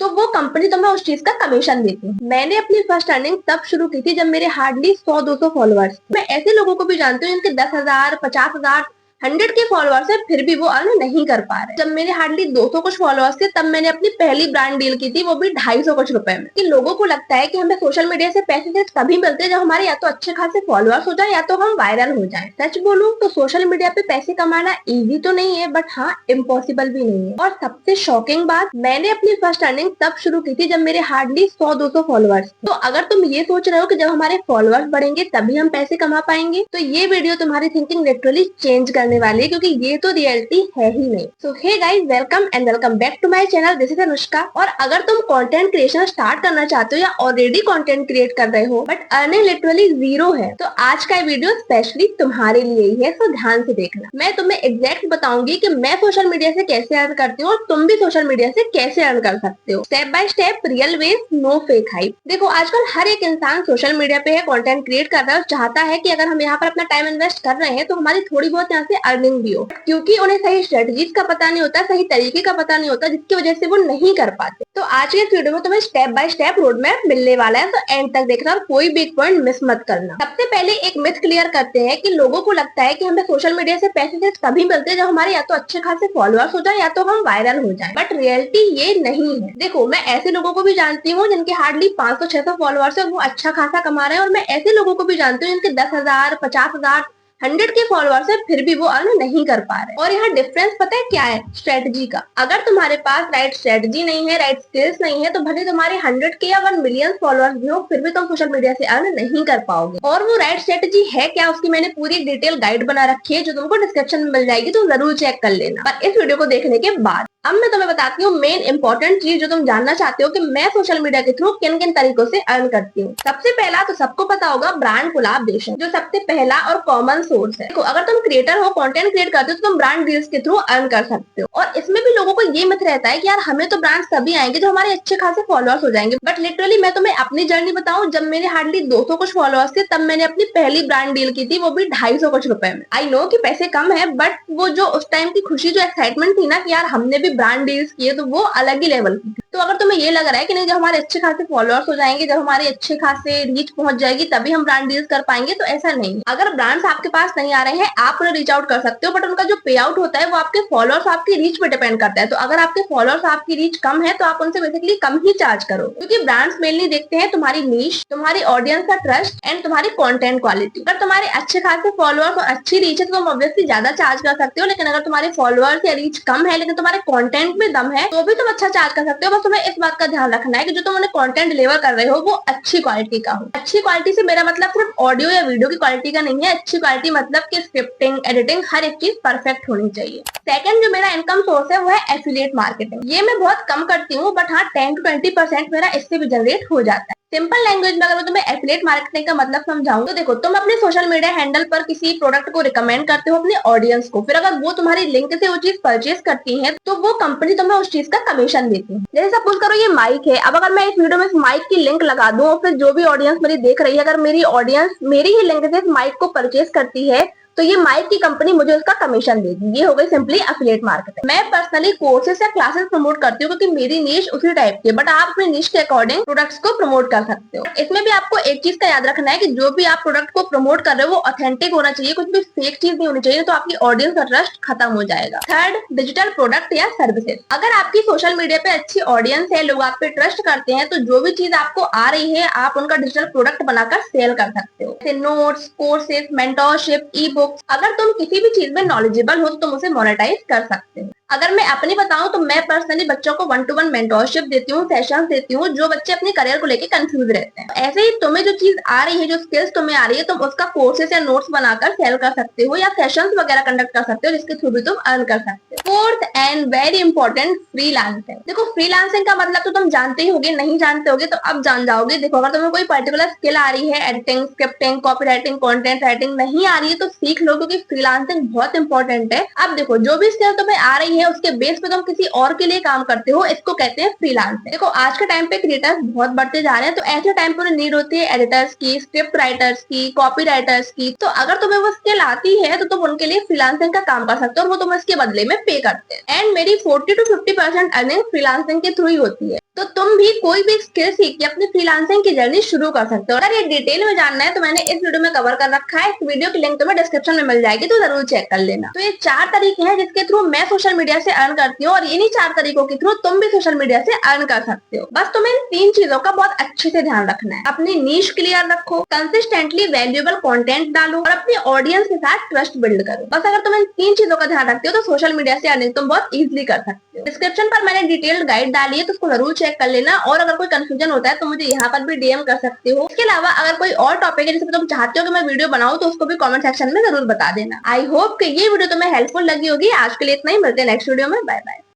तो वो कंपनी तुम्हें उस चीज का कमीशन देती है। मैंने अपनी फर्स्ट अर्निंग तब शुरू की थी जब मेरे हार्डली 100-200 फॉलोअर्स थे। मैं ऐसे लोगों को भी जानती हूँ जिनके 10,000, 50,000, 100 के फॉलोअर्स है, फिर भी वो अर्न नहीं कर पा रहे। जब मेरे हार्डली 200 कुछ फॉलोअर्स थे तब मैंने अपनी पहली ब्रांड डील की थी, वो भी 250 कुछ रुपए में। कि लोगों को लगता है कि हमें सोशल मीडिया से पैसे सिर्फ तभी मिलते हैं जब हमारे या तो अच्छे खासे फॉलोअर्स हो जाए या तो हम वायरल हो जाए। सच बोलूं तो सोशल मीडिया पे पैसे कमाना इजी तो नहीं है, बट हाँ इम्पॉसिबल भी नहीं है। और सबसे शॉकिंग बात, मैंने अपनी फर्स्ट अर्निंग तब शुरू की थी जब मेरे हार्डली 100-200 फॉलोअर्स। तो अगर तुम ये सोच रहे हो कि जब हमारे फॉलोअर्स बढ़ेंगे तभी हम पैसे कमा पाएंगे, तो ये वीडियो तुम्हारी थिंकिंग लिटरली चेंज करने वाली है, क्योंकि ये तो रियलिटी है ही नहीं। So hey guys, welcome and welcome back to my channel. This is Anushka. और अगर तुम कंटेंट क्रिएशन स्टार्ट करना चाहते हो या ऑलरेडी कंटेंट क्रिएट कर रहे हो बट अर्निंग लिटरली जीरो है, तो आज का वीडियो स्पेशली तुम्हारे लिए ही है। सो ध्यान से देखना। मैं तुम्हें एग्जैक्ट बताऊंगी कि मैं सोशल मीडिया से कैसे अर्न करती हूँ और तुम भी सोशल मीडिया से कैसे अर्न कर सकते हो। Step by step, real ways, no fake hype. देखो, आजकल हर एक इंसान सोशल मीडिया पे है, कंटेंट क्रिएट कर रहा है और चाहता है कि अगर हम यहाँ पर अपना टाइम इन्वेस्ट कर रहे हैं तो हमारी थोड़ी बहुत यहाँ से अर्निंग भी हो, क्योंकि उन्हें सही स्ट्रेटजीज का पता नहीं होता, सही तरीके का पता नहीं होता, जिसकी वजह से वो नहीं कर पाते। तो आज के इस वीडियो में तुम्हें step by step road map मिलने वाला है, तो एंड तक देखना और कोई बिग पॉइंट मिस मत करना। सबसे पहले एक मिथ क्लियर करते हैं कि लोगों को लगता है कि हमें सोशल मीडिया से पैसे सिर्फ तभी मिलते हैं जब हमारे या तो अच्छे खासे फॉलोअर्स हो जाए या तो हम वायरल हो जाए, बट रियलिटी ये नहीं है। देखो, मैं ऐसे लोगों को भी जानती हूँ जिनके हार्डली 500-600 फॉलोअर्स है, वो अच्छा खासा कमा रहे हैं, और मैं ऐसे लोगों को भी जानती हूँ जिनके 10,000, 50,000, 100 के फॉलोअर्स है, फिर भी वो अर्न नहीं कर पा रहे। और यहाँ डिफरेंस पता है क्या है? स्ट्रेटजी का। अगर तुम्हारे पास राइट स्ट्रेटजी नहीं है, राइट स्किल्स नहीं है, तो भले तुम्हारे 100 के या 1 मिलियन फॉलोअर्स भी हो, फिर भी तुम सोशल मीडिया से अर्न नहीं कर पाओगे। और वो राइट स्ट्रेटजी है क्या, उसकी मैंने पूरी डिटेल गाइड बना रखी है जो तुमको डिस्क्रिप्शन में मिल जाएगी, तो जरूर चेक कर लेना। पर इस वीडियो को देखने के बाद अब मैं तुम्हें बताती हूँ मेन इंपॉर्टेंट चीज जो तुम जानना चाहते हो कि मैं सोशल मीडिया के थ्रू किन किन तरीकों से अर्न करती हूँ। सबसे पहला तो सबको पता होगा, ब्रांड कोलैबोरेशन, जो सबसे पहला और कॉमन सोर्स है। देखो, अगर तुम क्रिएटर हो, कंटेंट क्रिएट करते हो, तो तुम ब्रांड डील्स के थ्रू अर्न कर सकते हो। और इसमें भी लोगों को ये मिथ रहता है कि यार हमें तो ब्रांड तभी आएंगे जो हमारे अच्छे खासे फॉलोअर्स हो जाएंगे। बट लिटरली मैं तुम्हें अपनी जर्नी बताऊं, जब मेरे हार्डली 200 कुछ फॉलोअर्स थे तब मैंने अपनी पहली ब्रांड डील की थी, वो भी 250 कुछ रुपए में। आई नो कि पैसे कम है, बट वो जो उस टाइम की खुशी, जो एक्साइटमेंट थी ना कि यार हमने भी ब्रांड डील्स किए, तो वो अलग ही लेवल की थी। तो अगर तुम्हें ये लग रहा है कि नहीं, जब हमारे अच्छे खासे फॉलोअर्स हो जाएंगे, जब हमारे अच्छे खासे रीच पहुंच जाएगी तभी हम ब्रांड डील्स कर पाएंगे, तो ऐसा नहीं है। अगर ब्रांड्स आपके पास नहीं आ रहे हैं, आप उन्हें रीच आउट कर सकते हो, बट उनका जो पे आउट होता है वो आपके फॉलोअर्स, आपकी रीच पे डिपेंड करता है। तो अगर आपके फॉलोअर्स, आपकी रीच कम है, तो आप उनसे बेसिकली कम ही चार्ज करो, क्योंकि ब्रांड्स मेनली देखते हैं तुम्हारी नीश, तुम्हारी ऑडियंस का ट्रस्ट एंड तुम्हारी कंटेंट क्वालिटी। अगर तुम्हारे अच्छे खासे फॉलोअर्स और अच्छी रीच है तो तुम ऑब्वियसली ज्यादा चार्ज कर सकते हो, लेकिन अगर तुम्हारे फॉलोअर्स या रीच कम है लेकिन तुम्हारे कंटेंट में दम है, तो भी तुम अच्छा चार्ज कर सकते हो। बस तुम्हें इस बात का ध्यान रखना है कि जो तुम उन्हें कंटेंट डिलीवर कर रहे हो वो अच्छी क्वालिटी का हो। अच्छी क्वालिटी से मेरा मतलब सिर्फ ऑडियो या वीडियो की क्वालिटी का नहीं है। अच्छी क्वालिटी मतलब कि स्क्रिप्टिंग, एडिटिंग, हर एक चीज परफेक्ट होनी चाहिए। सेकंड जो मेरा इनकम सोर्स है वो है एफिलिएट मार्केटिंग। ये मैं बहुत कम करती हूँ, बट हाँ 10 to 20% मेरा इससे भी जनरेट हो जाता है। सिंपल लैंग्वेज में अगर मैं तुम्हें एफिलिएट मार्केटिंग का मतलब समझाऊं, तो देखो, तुम अपने सोशल मीडिया हैंडल पर किसी प्रोडक्ट को रिकमेंड करते हो अपने ऑडियंस को, फिर अगर वो तुम्हारी लिंक से वो चीज परचेज करती है तो वो कंपनी तुम्हें उस चीज का कमीशन देती है। जैसे सपोज करो ये माइक है, अब अगर मैं इस वीडियो में इस माइक की लिंक लगा दूं और फिर जो भी ऑडियंस मेरी देख रही है, अगर मेरी ऑडियंस मेरी ही लिंक से इस माइक को परचेज करती है, तो ये माइक की कंपनी मुझे उसका कमीशन देगी। ये हो गई सिंपली एफिलिएट मार्केटिंग। मैं पर्सनली कोर्सेस या क्लासेस प्रमोट करती हूँ क्योंकि मेरी नीश उसी टाइप की है, बट आप अपनी नीश के अकॉर्डिंग प्रोडक्ट्स को प्रमोट कर सकते हो। इसमें भी आपको एक चीज का याद रखना है कि जो भी आप प्रोडक्ट को प्रमोट कर रहे हो वो ऑथेंटिक होना चाहिए, कुछ भी फेक चीज नहीं होनी चाहिए, तो आपकी ऑडियंस का ट्रस्ट खत्म हो जाएगा। थर्ड, डिजिटल प्रोडक्ट या सर्विसेज। अगर आपकी सोशल मीडिया पे अच्छी ऑडियंस है, लोग आप पे ट्रस्ट करते हैं, तो जो भी चीज आपको आ रही है आप उनका डिजिटल प्रोडक्ट बनाकर सेल कर सकते हो, जैसे notes, courses, mentorship, e books. अगर तुम किसी भी चीज में नॉलेजेबल हो तो तुम उसे मोनेटाइज कर सकते हो। अगर मैं अपनी बताऊं तो मैं पर्सनली बच्चों को 1-to-1 मेंटोरशिप देती हूँ, सेशंस देती हूँ, जो बच्चे अपने करियर को लेकर कंफ्यूज रहते हैं। ऐसे ही तुम्हें जो चीज आ रही है, जो स्किल्स तुम्हें आ रही है, तुम उसका कोर्सेस या नोट्स बनाकर सेल कर सकते हो या सेशंस वगैरह कंडक्ट कर सकते हो, जिसके थ्रू भी तुम अर्न कर सकते हो। Fourth and very important, freelancing. देखो, फ्रीलांसिंग का मतलब तो तुम जानते ही होगे, नहीं जानते होगे तो अब जान जाओगे। देखो, अगर तुम्हें कोई पर्टिकुलर स्किल आ रही है, editing, scripting, copy writing, content writing नहीं आ रही है, तो सीख लो, क्योंकि फ्रीलांसिंग बहुत इंपॉर्टेंट है। अब देखो, जो भी स्किल तुम्हें आ रही है उसके बेस पे तुम किसी और के लिए काम करते हो, इसको कहते हैं फ्रीलांसिंग। देखो, आज के टाइम पे क्रिएटर्स बहुत बढ़ते जा रहे हैं, तो ऐसे टाइम पर नीड होती है एडिटर्स की, स्क्रिप्ट राइटर्स की, कॉपी राइटर्स की। तो अगर तुम्हें वो स्किल आती है तो तुम उनके लिए फ्रीलांसिंग का काम कर सकते हो और वो तुम्हें इसके बदले में पे करते हैं। एंड मेरी 40 to 50% अर्निंग फ्रीलांसिंग के थ्रू ही होती है। तो तुम भी कोई भी स्किल सीख के अपनी फ्रीलांसिंग की जर्नी शुरू कर सकते हो। अगर ये डिटेल में जानना है तो मैंने इस वीडियो में कवर कर रखा है, इस वीडियो की लिंक तुम्हें डिस्क्रिप्शन में मिल जाएगी, तो जरूर चेक कर लेना। तो ये 4 तरीके हैं जिसके थ्रू मैं सोशल मीडिया से अर्न करती हूँ, और इन्हीं 4 तरीकों के थ्रू तुम भी सोशल मीडिया से अर्न कर सकते हो। बस तुम्हें इन 3 चीजों का बहुत अच्छे से ध्यान रखना है। अपनी नीश क्लियर रखो, कंसिस्टेंटली वैल्यूएबल कंटेंट डालो और अपनी ऑडियंस के साथ ट्रस्ट बिल्ड करो। बस अगर तुम इन 3 चीजों का ध्यान रखते हो तो सोशल मीडिया से अर्निंग तुम बहुत इजीली कर सकते हो। डिस्क्रिप्शन पर मैंने डिटेल्ड गाइड डाली है, तो उसको जरूर चेक कर लेना। और अगर कोई कंफ्यूजन होता है तो मुझे यहाँ पर भी डीएम कर सकते हो। इसके अलावा अगर कोई और टॉपिक है जिस पर तुम चाहते हो कि मैं वीडियो बनाऊं तो उसको भी कमेंट सेक्शन में जरूर बता देना। आई होप कि ये वीडियो तुम्हें हेल्पफुल लगी होगी। आज के लिए इतना ही, मिलते हैं नेक्स्ट वीडियो में। Bye bye.